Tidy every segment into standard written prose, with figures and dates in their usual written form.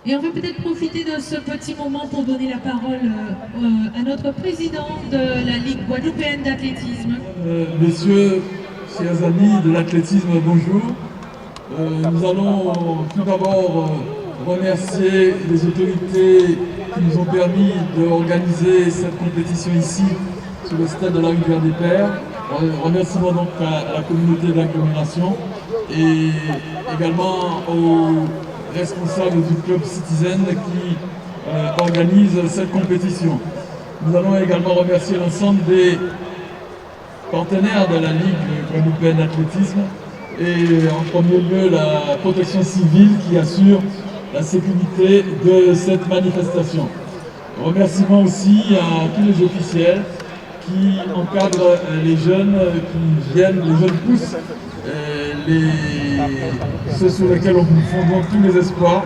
Et on va peut-être profiter de ce petit moment pour donner la parole à notre président de la Ligue guadeloupéenne d'athlétisme. Messieurs, chers amis de l'athlétisme, bonjour. Nous allons tout d'abord remercier les autorités qui nous ont permis d'organiser cette compétition ici, sur le stade de la Rivière des Pères. Remerciement donc à la communauté d'agglomération et également aux responsables du club Citizen qui organise cette compétition. Nous allons également remercier l'ensemble des partenaires de la Ligue guadeloupéenne d'athlétisme et en premier lieu la protection civile qui assure la sécurité de cette manifestation. Remerciements aussi à tous les officiels qui encadrent les jeunes qui viennent, les jeunes pousses, ceux sur lesquels on fonde donc tous les espoirs,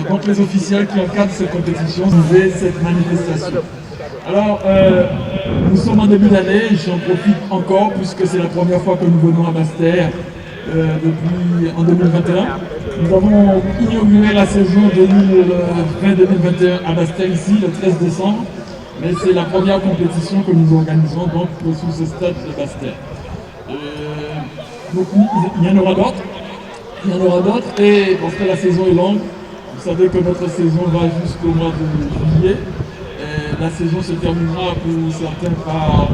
donc les officiels qui encadrent cette compétition, cette manifestation. Alors, nous sommes en début d'année, j'en profite encore puisque c'est la première fois que nous venons à Basse-Terre depuis en 2021. Nous avons inauguré la saison 2020-2021 à Basse-Terre ici le 13 décembre, mais c'est la première compétition que nous organisons donc sur ce stade de Basse-Terre. Donc il y en aura d'autres, et parce que la saison est longue, vous savez que notre saison va jusqu'au mois de juillet. La saison se terminera pour certains par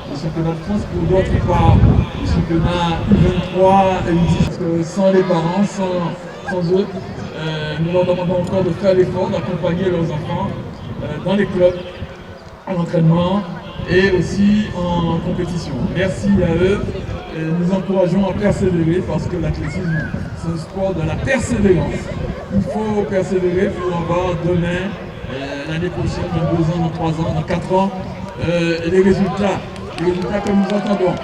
le championnat de France, pour d'autres par le championnat U23 et U10. Sans les parents, sans eux, nous leur demandons encore de faire l'effort d'accompagner leurs enfants dans les clubs, à l'entraînement et aussi en compétition. Merci à eux. Nous encourageons à persévérer parce que l'athlétisme, c'est un sport de la persévérance. Il faut persévérer pour avoir demain, l'année prochaine, dans 2 ans, dans 3 ans, dans 4 ans, les résultats que nous attendons.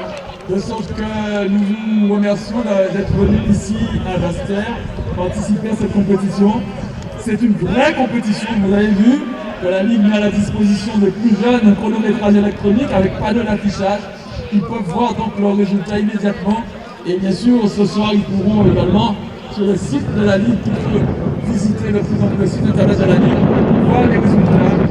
De sorte que nous vous remercions d'être venus ici à Basse-Terre participer à cette compétition. C'est une vraie compétition, vous avez vu que la Ligue met à la disposition des plus jeunes un chronométrage électronique avec panneau d'affichage. Ils peuvent voir donc leurs résultats immédiatement. Et bien sûr, ce soir, ils pourront également, sur le site de la Ligue, visiter le site internet de la Ligue, voir les résultats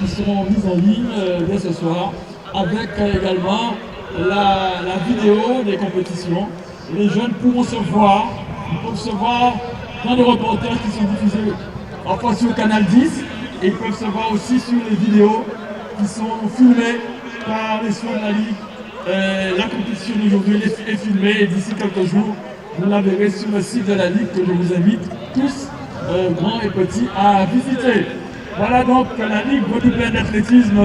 qui seront mis en ligne dès ce soir, avec également la vidéo des compétitions. Les jeunes pourront se voir, ils peuvent se voir dans les reportages qui sont diffusés parfois sur Canal 10, et ils peuvent se voir aussi sur les vidéos qui sont filmées par les soins de la Ligue. La compétition d'aujourd'hui est filmée et d'ici quelques jours, vous la verrez sur le site de la Ligue que je vous invite tous, grands et petits, à visiter. Voilà donc que la Ligue guadeloupéenne d'athlétisme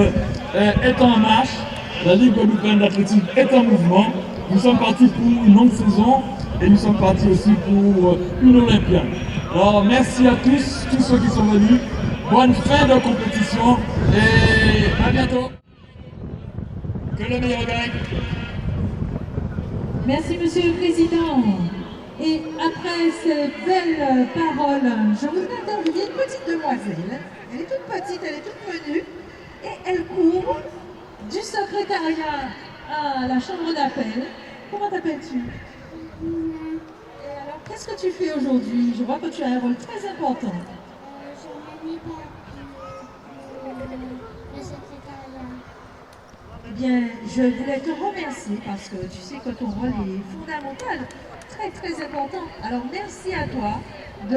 est en marche, la Ligue guadeloupéenne d'athlétisme est en mouvement. Nous sommes partis pour une longue saison et nous sommes partis aussi pour une Olympiade. Alors merci à tous ceux qui sont venus. Bonne fin de compétition et à bientôt. Que le meilleur gagne. Merci Monsieur le Président. Et après ces belles paroles, je voudrais interviewer une petite demoiselle. Elle est toute petite, elle est toute menue et elle court du secrétariat à la chambre d'appel. Comment t'appelles-tu? Et alors, qu'est-ce que tu fais aujourd'hui? Je vois que tu as un rôle très important. Je m'occupe le secrétariat. Eh bien, je voulais te remercier parce que tu sais que ton rôle est fondamental, très très important. Alors merci à toi de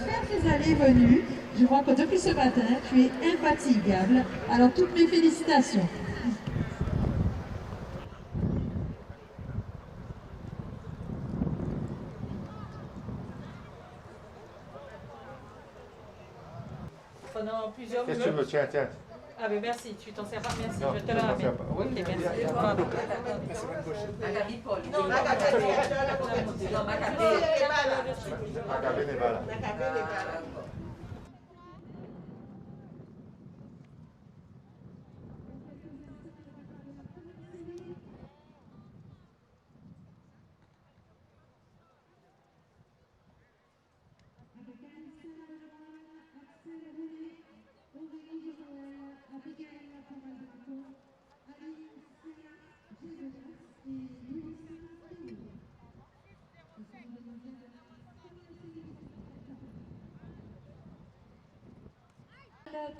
faire tes allées-venues. Je vois que depuis ce matin, tu es infatigable. Alors toutes mes félicitations. Pendant plusieurs Qu'est-ce que tu veux? Tiens. Ah mais merci, tu t'en sers pas, merci, Non, je te la ramène. Oui, Ok, merci. Magabe n'est pas là.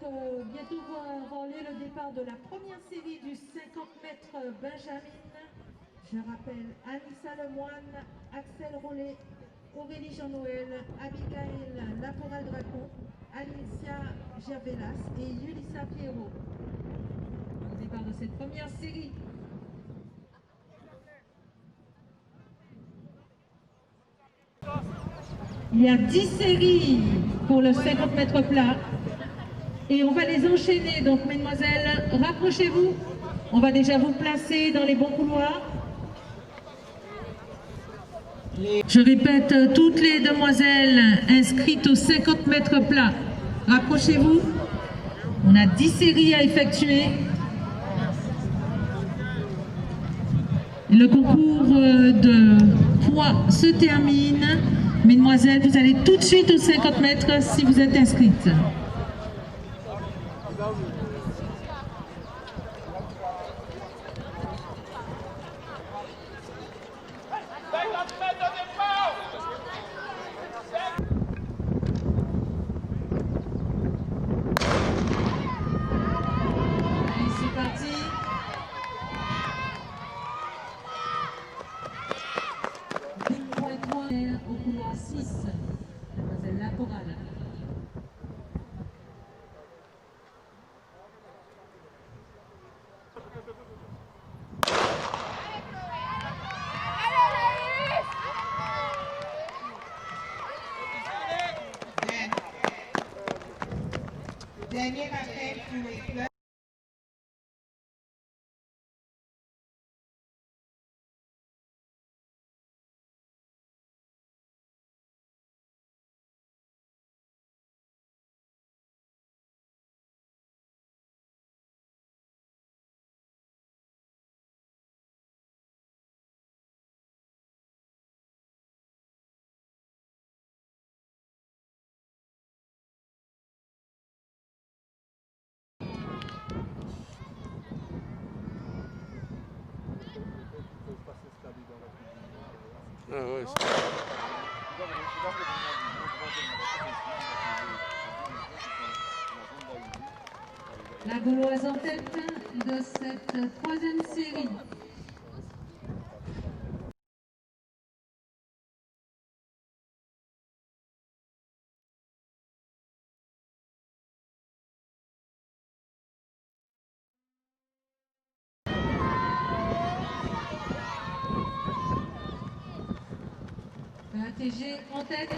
bientôt va avoir lieu le départ de la première série du 50 mètres Benjamin. Je rappelle Anissa Lemoine, Axel Rollet, Aurélie Jean-Noël, Abigail Laporal-Dracon, Alicia Gervelas et Yulissa Pierrot. Au départ de cette première série. Il y a 10 séries pour le 50 mètres plat. Et on va les enchaîner. Donc, mesdemoiselles, rapprochez-vous. On va déjà vous placer dans les bons couloirs. Je répète, toutes les demoiselles inscrites aux 50 mètres plat, rapprochez-vous. On a 10 séries à effectuer. Le concours de poids se termine. Mesdemoiselles, vous allez tout de suite aux 50 mètres si vous êtes inscrites. Au couloir 6, mademoiselle Laporal. Dernier appel pour les clubs. La Gauloise en tête de cette troisième série. ATG en tête.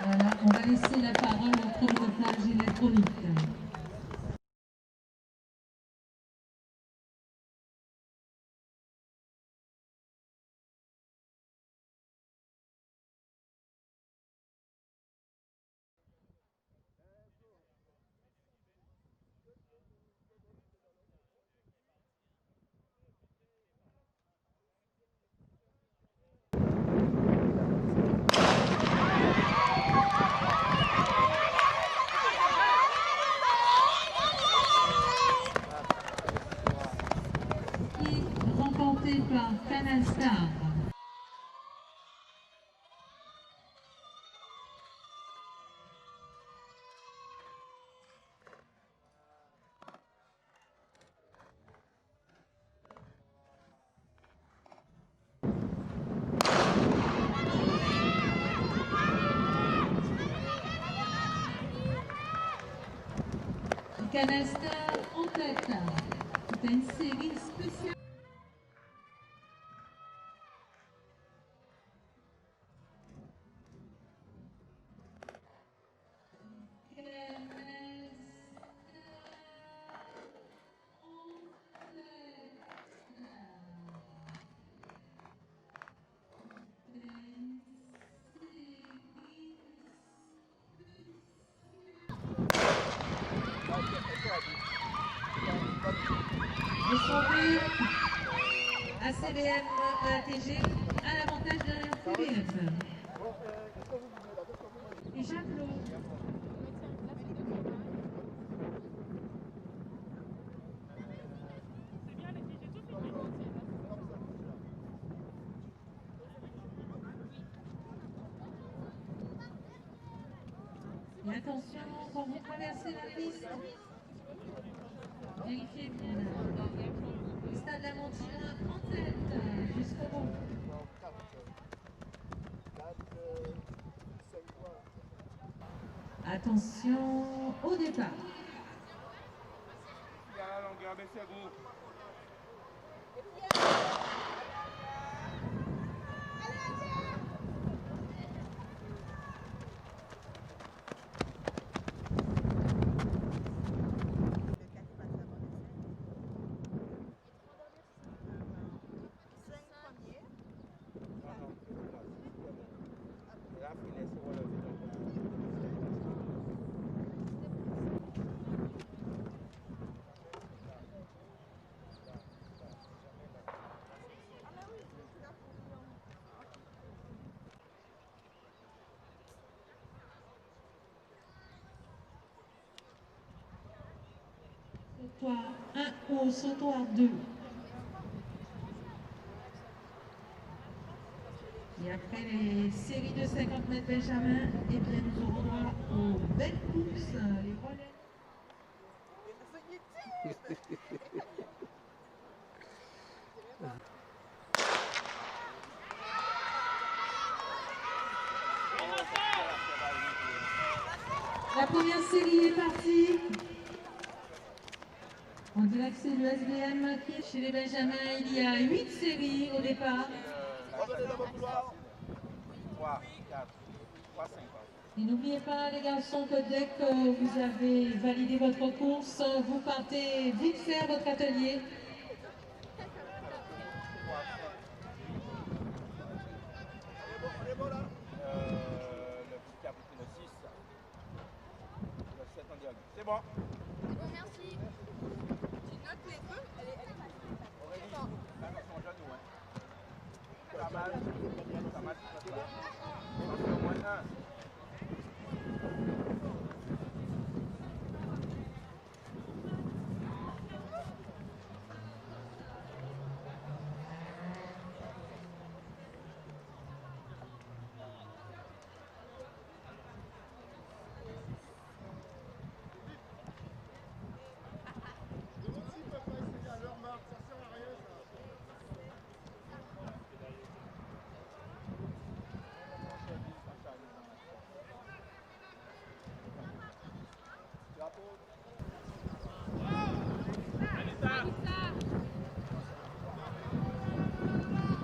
Voilà, on va laisser la parole au chronométrage électronique. Remporté par Canal Star. Canal Star en tête. C'est une série spéciale. ACBM ATG à l'avantage de la CBF. et Javelot. Et attention, quand vous traversez la piste, vérifiez bien. Stade La Montine, 37 jusqu'au bout. Attention au départ. Il y a la longueur, mais c'est gros. Sautoir 1 ou sautoir 2. Et après les séries de 50 mètres Benjamin, eh bien nous aurons droit aux belles courses, les relais. La première série est partie. On dirait que c'est le SBM qui est chez les Benjamins. Il y a 8 séries au départ. Et n'oubliez pas les garçons que dès que vous avez validé votre course, vous partez vite faire votre atelier. Le petit qui a pris le 6. Le 7 en diagonale. C'est bon. Merci. Tu notes les deux? Elle est Aurélie, la version jeune ou ouais? Pas mal. Pas mal. J'en fais au moins un.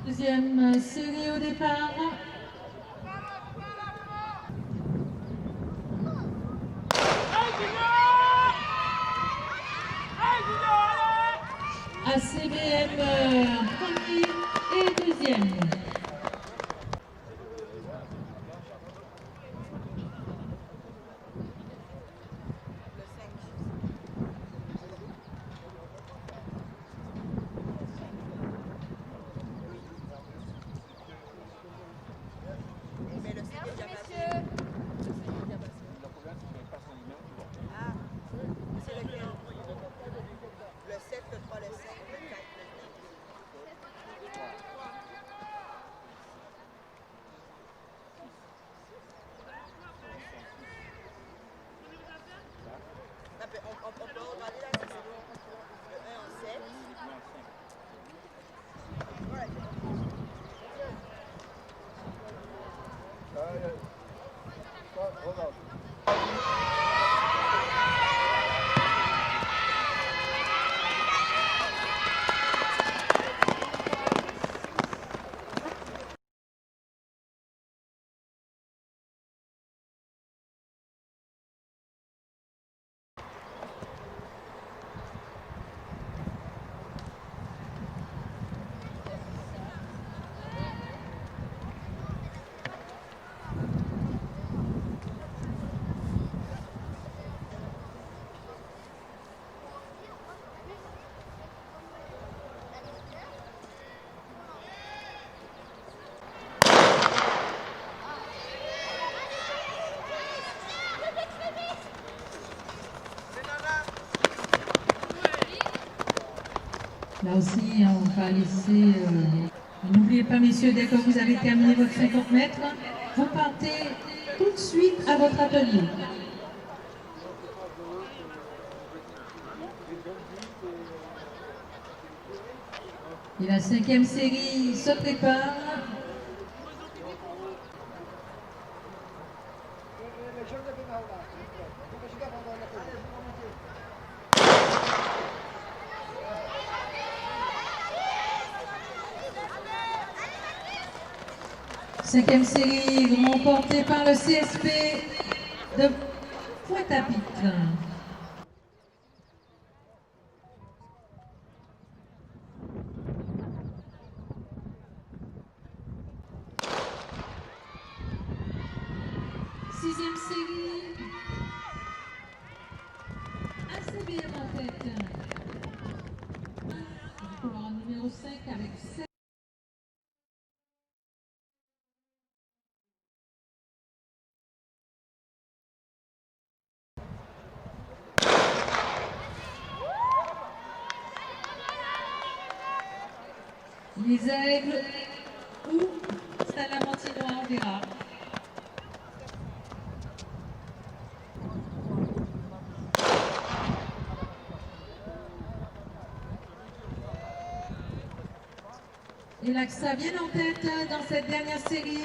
Deuxième série au départ. ACBM premier et deuxième. On peut regarder la saison. Le 1 en 7. Regarde. Là aussi, on va laisser... N'oubliez pas, messieurs, dès que vous avez terminé votre 50 mètres, vous partez tout de suite à votre atelier. Et la 5e série se prépare. Cinquième série remportée par le CSP de Pointe-à-Pitre. Sixième série, ACBM en tête. Couloir numéro 5 avec 7. Les aigles ou Stade Lamantinois, on verra. Et l'AXA vient en tête dans cette dernière série.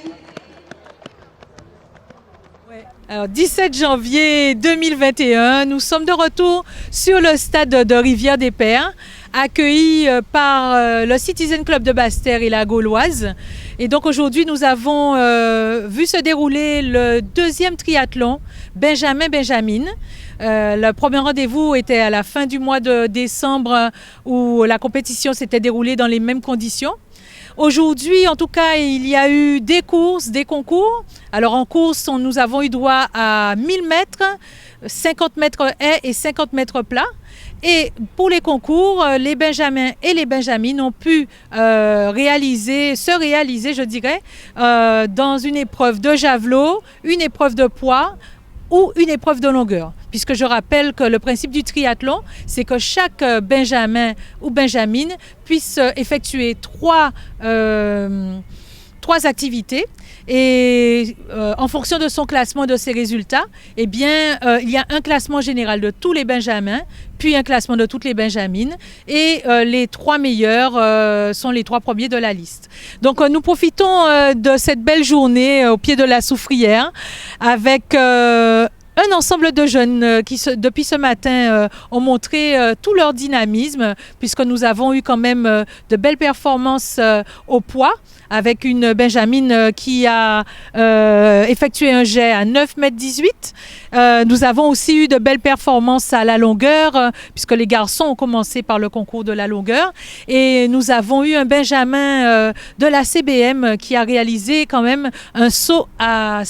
Ouais. Alors, 17 janvier 2021, nous sommes de retour sur le stade de Rivière-des-Pères, accueillis par le Citizen Club de Basse-Terre et la Gauloise. Et donc aujourd'hui, nous avons vu se dérouler le deuxième triathlon Benjamin-Benjamine. Le premier rendez-vous était à la fin du mois de décembre où la compétition s'était déroulée dans les mêmes conditions. Aujourd'hui, en tout cas, il y a eu des courses, des concours. Alors en course, nous avons eu droit à 1000 mètres, 50 mètres haies et 50 mètres plats. Et pour les concours, les Benjamins et les Benjamines ont pu se réaliser, je dirais, dans une épreuve de javelot, une épreuve de poids ou une épreuve de longueur. Puisque je rappelle que le principe du triathlon, c'est que chaque Benjamin ou Benjamine puisse effectuer trois activités. Et en fonction de son classement et de ses résultats, eh bien, il y a un classement général de tous les Benjamins, puis un classement de toutes les Benjamines. Et les 3 meilleurs sont les 3 premiers de la liste. Donc, nous profitons de cette belle journée au pied de la Soufrière avec un ensemble de jeunes qui, depuis ce matin, ont montré tout leur dynamisme, puisque nous avons eu quand même de belles performances au poids, avec une Benjamine qui a effectué un jet à 9,18 m. Nous avons aussi eu de belles performances à la longueur, puisque les garçons ont commencé par le concours de la longueur. Et nous avons eu un Benjamin de la CBM qui a réalisé quand même un saut à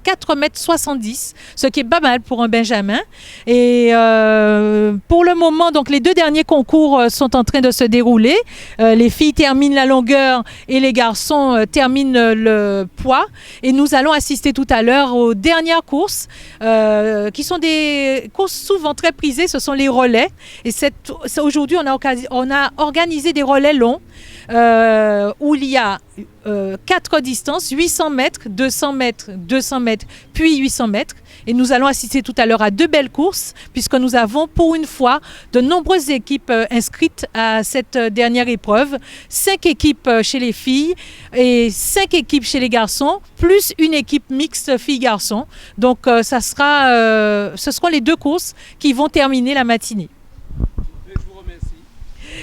4,70 m, ce qui est pas mal pour un Benjamin. Et pour le moment, donc les 2 derniers concours sont en train de se dérouler. Les filles terminent la longueur et les garçons terminent le poids. Et nous allons assister tout à l'heure aux dernières courses, qui sont des courses souvent très prisées. Ce sont les relais. Et aujourd'hui, on a organisé des relais longs où il y a 4 distances, 800 mètres, 200 mètres, 200 mètres, puis 800 mètres. Et nous allons assister tout à l'heure à 2 belles courses, puisque nous avons pour une fois de nombreuses équipes inscrites à cette dernière épreuve. 5 équipes chez les filles et 5 équipes chez les garçons, plus une équipe mixte filles-garçons. Donc ce seront les 2 courses qui vont terminer la matinée.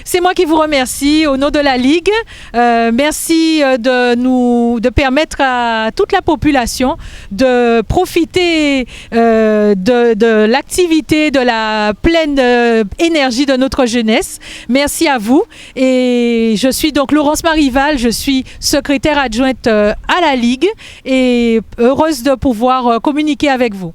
C'est moi qui vous remercie au nom de la Ligue. Merci de permettre à toute la population de profiter de l'activité, de la pleine énergie de notre jeunesse. Merci à vous. Et je suis donc Laurence Marival, je suis secrétaire adjointe à la Ligue et heureuse de pouvoir communiquer avec vous.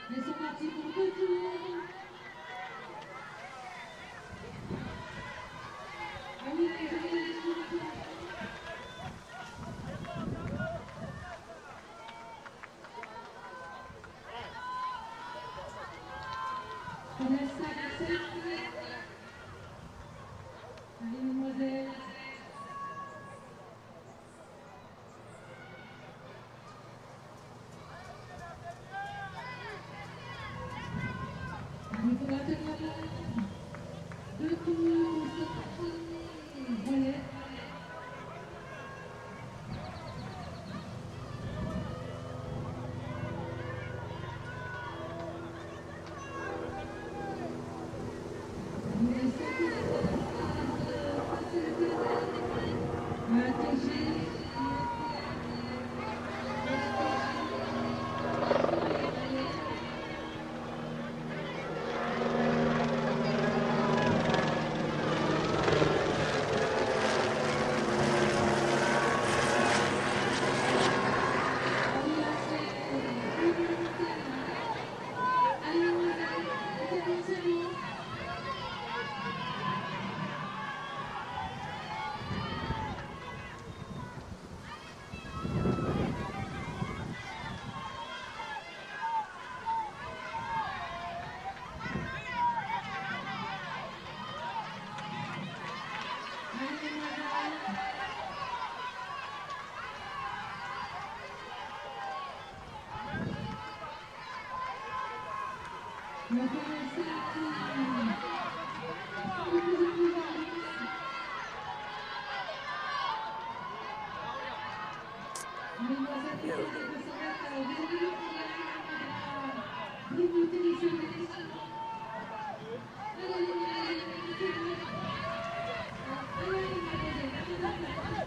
Ils sont partis pour 2 tours. Ah oui, les tours. Vanessa, allez, mademoiselle. Il faudra tenir la main. 2 tours, c'est parti. Voyez. Allez,